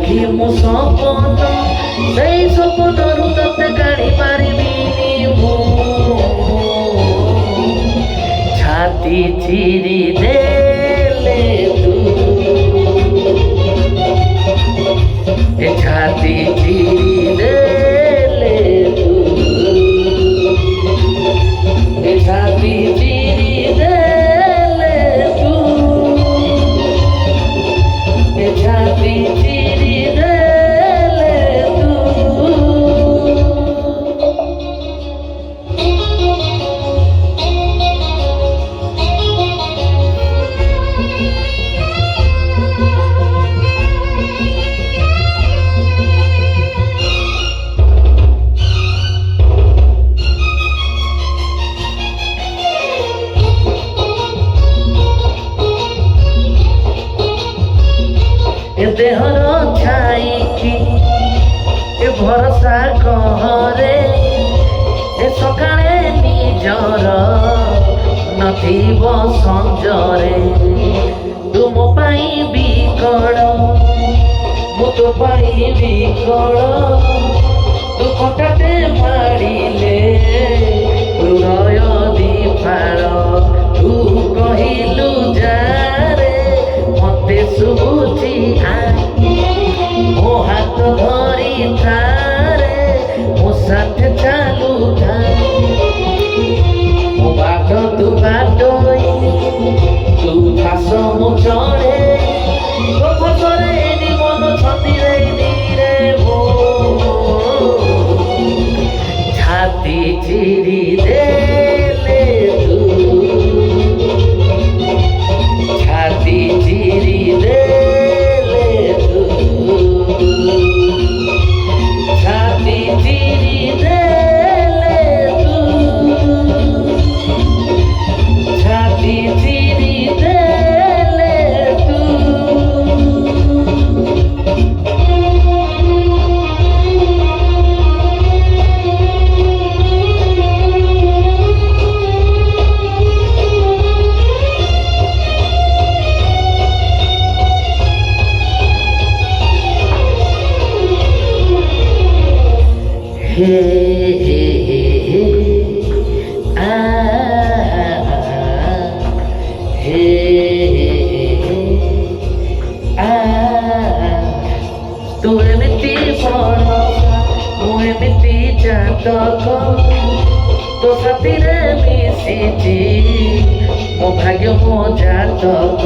দেখি মো সপন সেই সপনরু তোতে কাঢ়ি পারিবিনি মু ছাতি চিরি দেলে তু এ ছাতি চিরি দেলে তু এ ছাতি চিরি দেলে তু এ ছাতি চিরি দেলে তু দেহর ছাইকি এ ভরসা কহরে এ সকালে নিজর নথিব সঞ্জরে তুম পাই বিকଳ মু তো পাই বিকଳ তু কটাতে মারিলে হৃদয় দিফাଳ তু কহিলু যারে মতে শুভୁଛି ମୋ ହାତ ଧରି ଥାରେ ମୋ ସାଥେ ଚାଲୁଥା ମୋ ବାଟ ତୁ ବାଟୋଇ ତୁ ଘାସ ମୁଁ ଚଢ଼େ ତୋ ଫସରେ ମନ ଛନ୍ଦିରେ ରେ ମୋ ଛାତି ଚିରି ଦେଲେ ତୁ ଛାତି ଚିରି ଦେଲେ ତୁ ছাতি চিরি দেলে তু ছাতি চিরি দেলে তু হে হে হে হে আ হে আ তু এমিতি বড় মু এমিতি জাতক তো সাথীরে মিশিছি ମୋ ଭାଗ୍ୟ ମୋ ଜାତକ